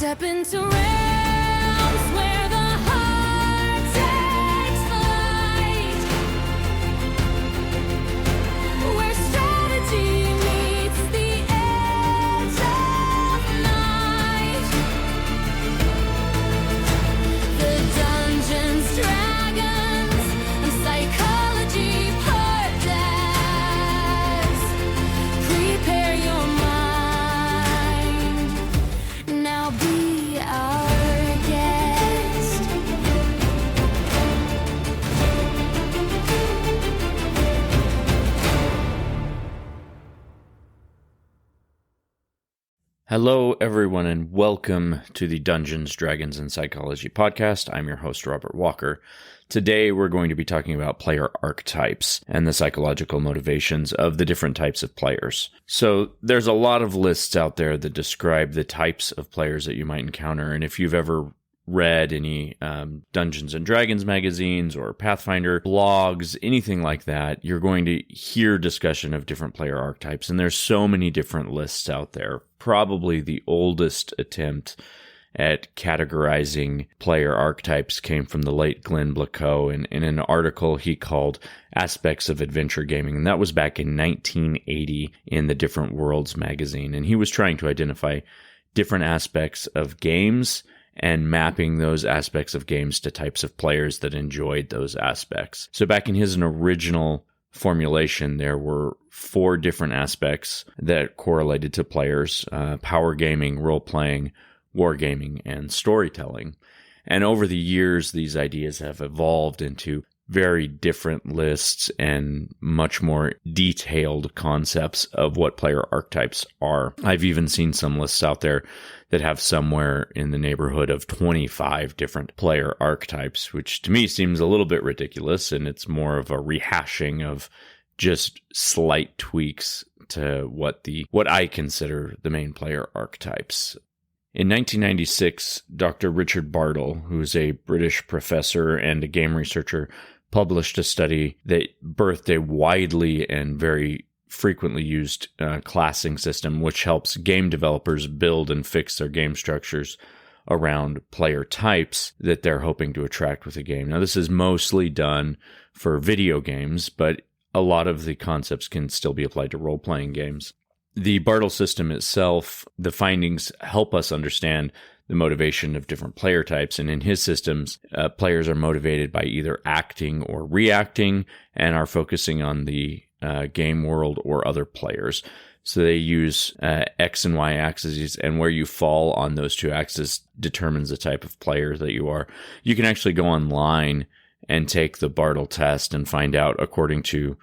Step into realms where the heart takes flight, where strategy meets the edge of night. The Dungeons, Dragons, and Psychology Podcast. Prepare your mind. Now be our guest. Hello, everyone, and welcome to the Dungeons, Dragons, and Psychology Podcast. I'm your host, Robert Walker. Today, we're going to be talking about player archetypes and the psychological motivations of the different types of players. So, there's a lot of lists out there that describe the types of players that you might encounter, and if you've ever read any Dungeons and Dragons magazines or Pathfinder blogs, anything like that, you're going to hear discussion of different player archetypes. And there's so many different lists out there. Probably the oldest attempt at categorizing player archetypes came from the late Glenn Blacow in an article he called Aspects of Adventure Gaming. And that was back in 1980 in the Different Worlds magazine. And he was trying to identify different aspects of games and mapping those aspects of games to types of players that enjoyed those aspects. So back in his original formulation, there were 4 different aspects that correlated to players: power gaming, role-playing, wargaming, and storytelling. And over the years, these ideas have evolved into very different lists and much more detailed concepts of what player archetypes are. I've even seen some lists out there that have somewhere in the neighborhood of 25 different player archetypes, which to me seems a little bit ridiculous, and it's more of a rehashing of just slight tweaks to what I consider the main player archetypes. In 1996, Dr. Richard Bartle, who is a British professor and a game researcher, published a study that birthed a widely and very frequently used classing system, which helps game developers build and fix their game structures around player types that they're hoping to attract with a game. Now, this is mostly done for video games, but a lot of the concepts can still be applied to role-playing games. The Bartle system itself, the findings help us understand the motivation of different player types. And in his systems, players are motivated by either acting or reacting and are focusing on the game world or other players. So they use X and Y axes, and where you fall on those two axes determines the type of player that you are. You can actually go online and take the Bartle test and find out, according to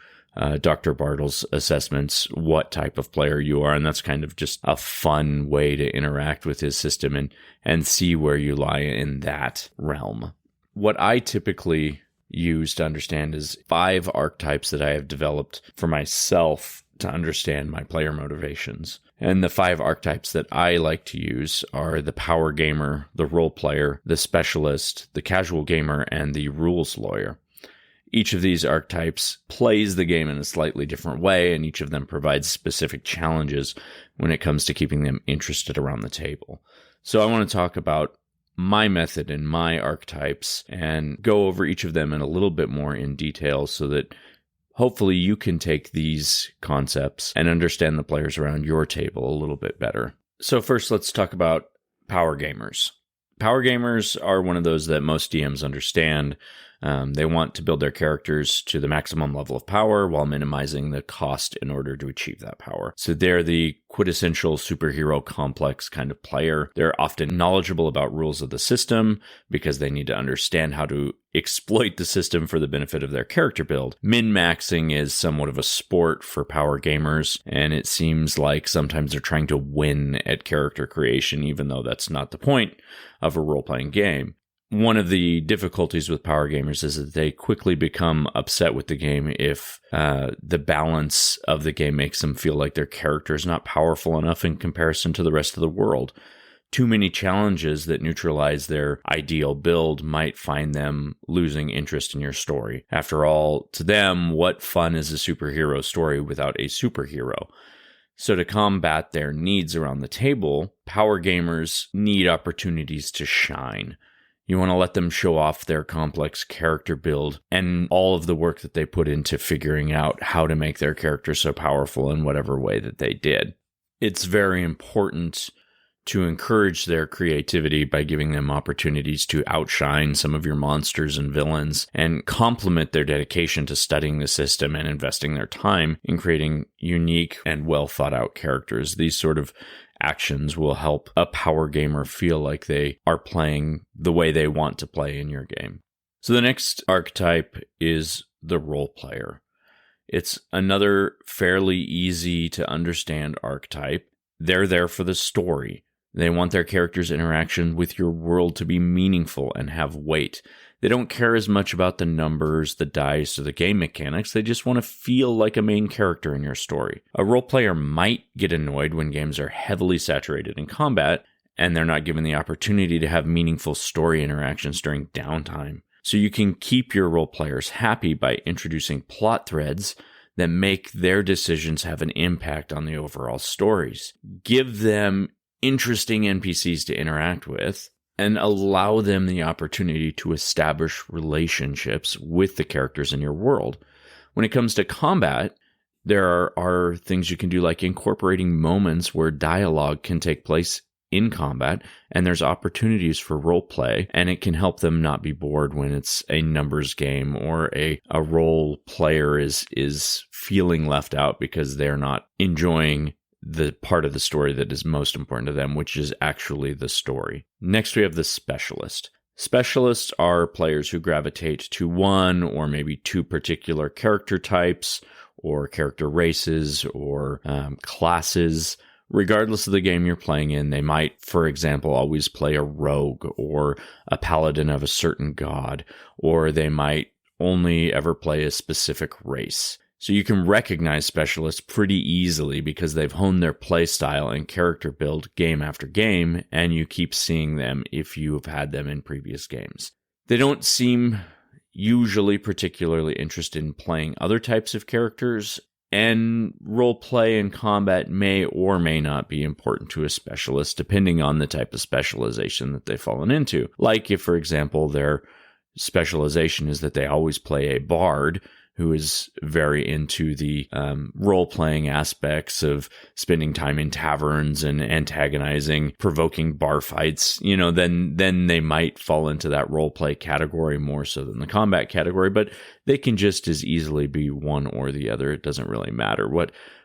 Dr. Bartle's assessments, what type of player you are. And that's kind of just a fun way to interact with his system and see where you lie in that realm. What I typically use to understand is 5 archetypes that I have developed for myself to understand my player motivations. And the 5 archetypes that I like to use are the power gamer, the role player, the specialist, the casual gamer, and the rules lawyer. Each of these archetypes plays the game in a slightly different way, and each of them provides specific challenges when it comes to keeping them interested around the table. So I want to talk about my method and my archetypes and go over each of them in a little bit more in detail so that hopefully you can take these concepts and understand the players around your table a little bit better. So first, let's talk about power gamers. Power gamers are one of those that most DMs understand. They want to build their characters to the maximum level of power while minimizing the cost in order to achieve that power. So they're the quintessential superhero complex kind of player. They're often knowledgeable about rules of the system because they need to understand how to exploit the system for the benefit of their character build. Min-maxing is somewhat of a sport for power gamers, and it seems like sometimes they're trying to win at character creation, even though that's not the point of a role-playing game. One of the difficulties with power gamers is that they quickly become upset with the game if the balance of the game makes them feel like their character is not powerful enough in comparison to the rest of the world. Too many challenges that neutralize their ideal build might find them losing interest in your story. After all, to them, what fun is a superhero story without a superhero? So to combat their needs around the table, power gamers need opportunities to shine. You want to let them show off their complex character build and all of the work that they put into figuring out how to make their character so powerful in whatever way that they did. It's very important to encourage their creativity by giving them opportunities to outshine some of your monsters and villains and complement their dedication to studying the system and investing their time in creating unique and well thought out characters. These sort of actions will help a power gamer feel like they are playing the way they want to play in your game. So the next archetype is the role player. It's another fairly easy to understand archetype. They're there for the story. They want their characters' interaction with your world to be meaningful and have weight. They don't care as much about the numbers, the dice, or the game mechanics. They just want to feel like a main character in your story. A role player might get annoyed when games are heavily saturated in combat, and they're not given the opportunity to have meaningful story interactions during downtime. So you can keep your role players happy by introducing plot threads that make their decisions have an impact on the overall stories. Give them interesting NPCs to interact with, and allow them the opportunity to establish relationships with the characters in your world. When it comes to combat, there are things you can do like incorporating moments where dialogue can take place in combat, and there's opportunities for role play, and it can help them not be bored when it's a numbers game or a role player is feeling left out because they're not enjoying the part of the story that is most important to them, which is actually the story. Next, we have the specialist. Specialists are players who gravitate to one or maybe two particular character types or character races or classes. Regardless of the game you're playing in, they might, for example, always play a rogue or a paladin of a certain god, or they might only ever play a specific race. So you can recognize specialists pretty easily because they've honed their play style and character build game after game, and you keep seeing them if you have had them in previous games. They don't seem usually particularly interested in playing other types of characters, and role play and combat may or may not be important to a specialist depending on the type of specialization that they've fallen into. Like if, for example, their specialization is that they always play a bard who is very into the role-playing aspects of spending time in taverns and antagonizing, provoking bar fights, then they might fall into that role-play category more so than the combat category, but they can just as easily be one or the other. It doesn't really matter.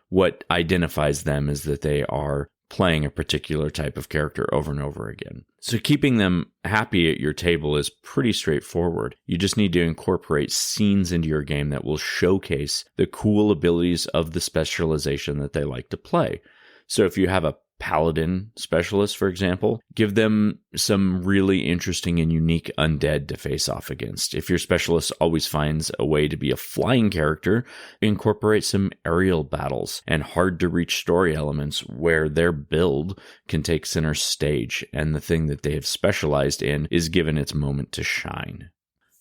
What identifies them is that they are playing a particular type of character over and over again. So keeping them happy at your table is pretty straightforward. You just need to incorporate scenes into your game that will showcase the cool abilities of the specialization that they like to play. So if you have a paladin specialist, for example, give them some really interesting and unique undead to face off against. If your specialist always finds a way to be a flying character, incorporate some aerial battles and hard to reach story elements where their build can take center stage and the thing that they have specialized in is given its moment to shine.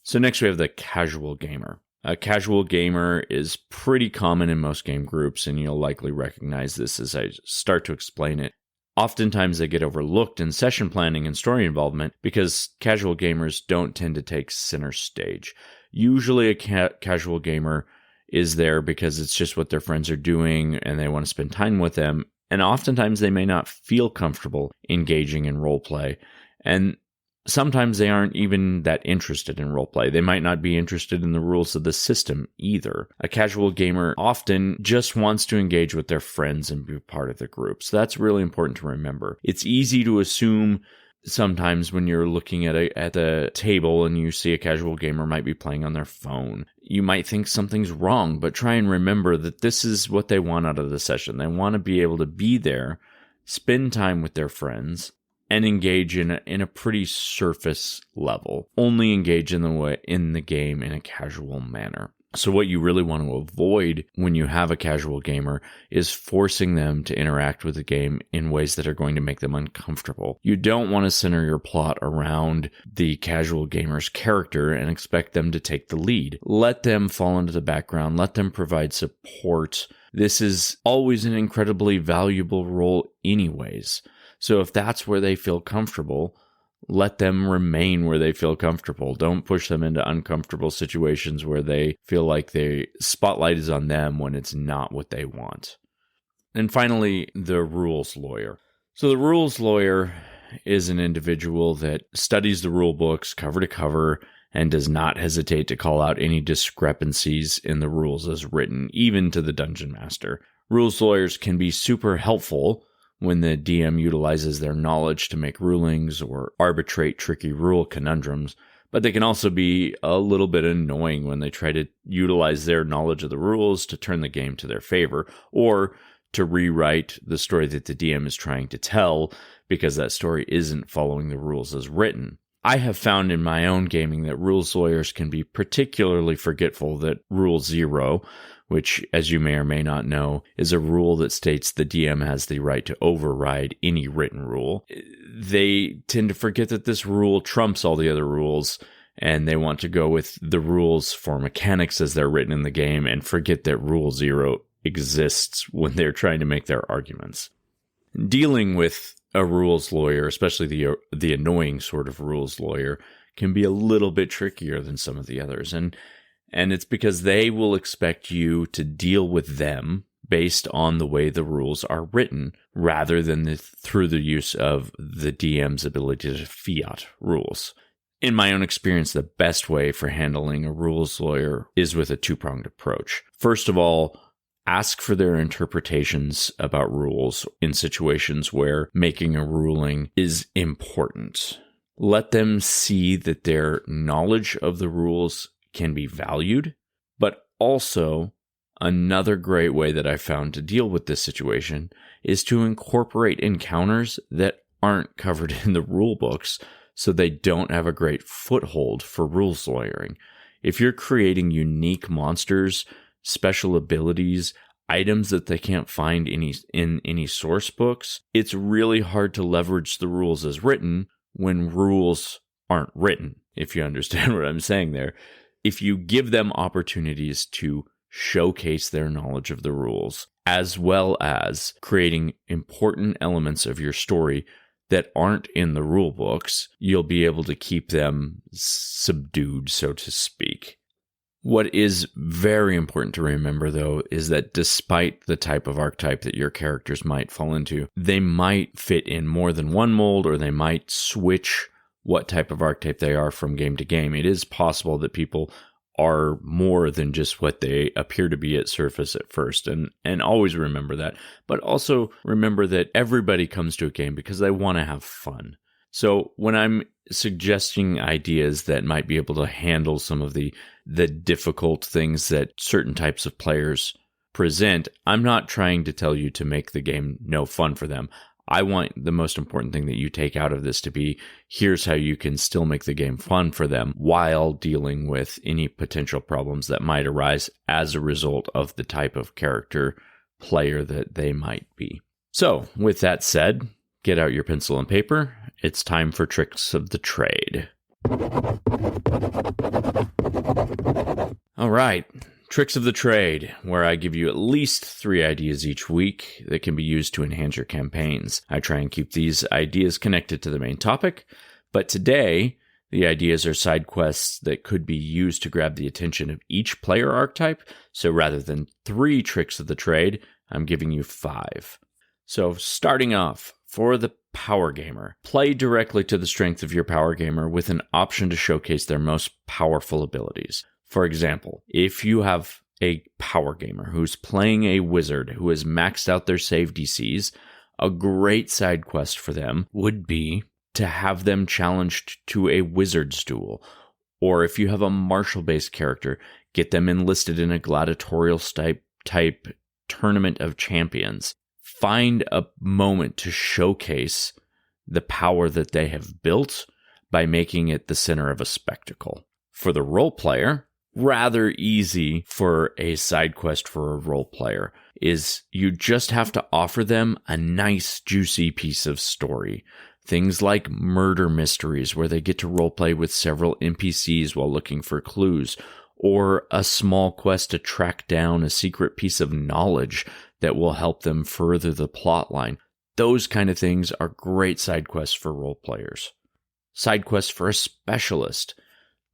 So next we have the casual gamer. A casual gamer is pretty common in most game groups, and you'll likely recognize this as I start to explain it. Oftentimes they get overlooked in session planning and story involvement because casual gamers don't tend to take center stage. Usually a casual gamer is there because it's just what their friends are doing and they want to spend time with them, and oftentimes they may not feel comfortable engaging in roleplay, and sometimes they aren't even that interested in roleplay. They might not be interested in the rules of the system either. A casual gamer often just wants to engage with their friends and be part of the group. So that's really important to remember. It's easy to assume sometimes when you're looking at a table and you see a casual gamer might be playing on their phone, you might think something's wrong, but try and remember that this is what they want out of the session. They want to be able to be there, spend time with their friends, and engage in a pretty surface level. Only engage in the game in a casual manner. So what you really want to avoid when you have a casual gamer is forcing them to interact with the game in ways that are going to make them uncomfortable. You don't want to center your plot around the casual gamer's character and expect them to take the lead. Let them fall into the background. Let them provide support This is always an incredibly valuable role anyways. So if that's where they feel comfortable, let them remain where they feel comfortable. Don't push them into uncomfortable situations where they feel like the spotlight is on them when it's not what they want. And finally, the rules lawyer. So the rules lawyer is an individual that studies the rule books cover to cover and does not hesitate to call out any discrepancies in the rules as written, even to the dungeon master. Rules lawyers can be super helpful when the DM utilizes their knowledge to make rulings or arbitrate tricky rule conundrums, but they can also be a little bit annoying when they try to utilize their knowledge of the rules to turn the game to their favor, or to rewrite the story that the DM is trying to tell because that story isn't following the rules as written. I have found in my own gaming that rules lawyers can be particularly forgetful that Rule 0, which, as you may or may not know, is a rule that states the DM has the right to override any written rule. They tend to forget that this rule trumps all the other rules, and they want to go with the rules for mechanics as they're written in the game and forget that Rule 0 exists when they're trying to make their arguments. Dealing with a rules lawyer, especially the annoying sort of rules lawyer, can be a little bit trickier than some of the others. And it's because they will expect you to deal with them based on the way the rules are written, rather than through the use of the DM's ability to fiat rules. In my own experience, the best way for handling a rules lawyer is with a two-pronged approach. First of all, ask for their interpretations about rules in situations where making a ruling is important. Let them see that their knowledge of the rules can be valued, but also another great way that I found to deal with this situation is to incorporate encounters that aren't covered in the rule books so they don't have a great foothold for rules lawyering. If you're creating unique monsters, special abilities, items that they can't find in any source books, it's really hard to leverage the rules as written when rules aren't written, if you understand what I'm saying there. If you give them opportunities to showcase their knowledge of the rules, as well as creating important elements of your story that aren't in the rule books, you'll be able to keep them subdued, so to speak. What is very important to remember, though, is that despite the type of archetype that your characters might fall into, they might fit in more than one mold, or they might switch what type of archetype they are from game to game. It is possible that people are more than just what they appear to be at surface at first, and always remember that. But also remember that everybody comes to a game because they want to have fun. So when I'm suggesting ideas that might be able to handle some of the difficult things that certain types of players present, I'm not trying to tell you to make the game no fun for them. I want the most important thing that you take out of this to be, here's how you can still make the game fun for them while dealing with any potential problems that might arise as a result of the type of character player that they might be. So, with that said, get out your pencil and paper. It's time for Tricks of the Trade. All right. Tricks of the Trade, where I give you at least 3 ideas each week that can be used to enhance your campaigns. I try and keep these ideas connected to the main topic, but today, the ideas are side quests that could be used to grab the attention of each player archetype, so rather than 3 tricks of the trade, I'm giving you 5. So, starting off, for the power gamer, play directly to the strength of your power gamer with an option to showcase their most powerful abilities. For example, if you have a power gamer who's playing a wizard who has maxed out their save DCs, a great side quest for them would be to have them challenged to a wizard's duel. Or if you have a martial-based character, get them enlisted in a gladiatorial type tournament of champions. Find a moment to showcase the power that they have built by making it the center of a spectacle. For the role player, rather easy for a side quest for a role player is you just have to offer them a nice, juicy piece of story. Things like murder mysteries where they get to roleplay with several NPCs while looking for clues, or a small quest to track down a secret piece of knowledge that will help them further the plot line. Those kind of things are great side quests for role players. Side quests for a specialist.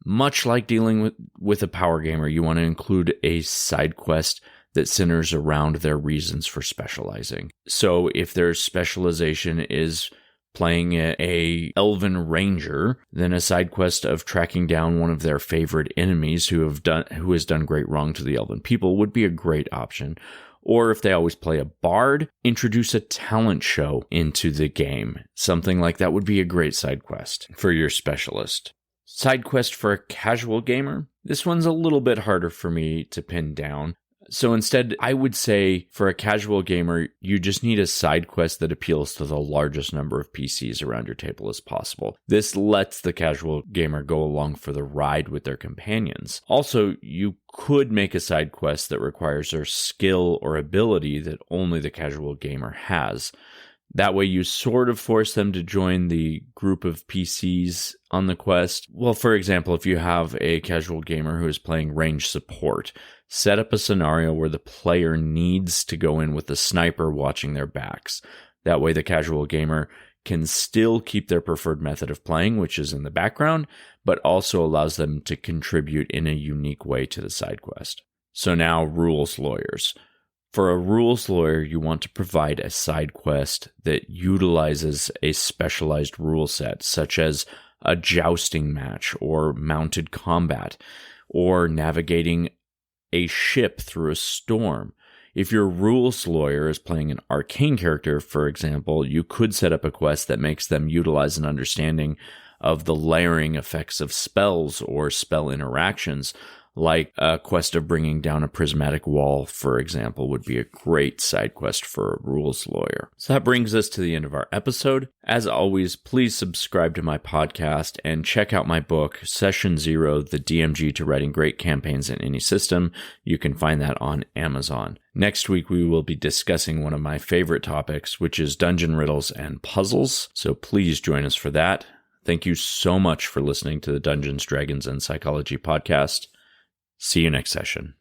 Much like dealing with a power gamer, you want to include a side quest that centers around their reasons for specializing. So if their specialization is playing a elven ranger, then a side quest of tracking down one of their favorite enemies who has done great wrong to the elven people would be a great option. Or if they always play a bard, introduce a talent show into the game. Something like that would be a great side quest for your specialist. Side quest for a casual gamer? This one's a little bit harder for me to pin down. So instead, I would say for a casual gamer, you just need a side quest that appeals to the largest number of PCs around your table as possible. This lets the casual gamer go along for the ride with their companions. Also, you could make a side quest that requires their skill or ability that only the casual gamer has. That way you sort of force them to join the group of PCs on the quest. Well, for example, if you have a casual gamer who is playing range support, set up a scenario where the player needs to go in with a sniper watching their backs. That way the casual gamer can still keep their preferred method of playing, which is in the background, but also allows them to contribute in a unique way to the side quest. So now, rules lawyers. For a rules lawyer, you want to provide a side quest that utilizes a specialized rule set, such as a jousting match or mounted combat, or navigating a ship through a storm. If your rules lawyer is playing an arcane character, for example, you could set up a quest that makes them utilize an understanding of the layering effects of spells or spell interactions, like a quest of bringing down a prismatic wall, for example, would be a great side quest for a rules lawyer. So that brings us to the end of our episode. As always, please subscribe to my podcast and check out my book, Session Zero, The DMG to Writing Great Campaigns in Any System. You can find that on Amazon. Next week, we will be discussing one of my favorite topics, which is dungeon riddles and puzzles. So please join us for that. Thank you so much for listening to the Dungeons, Dragons, and Psychology podcast. See you next session.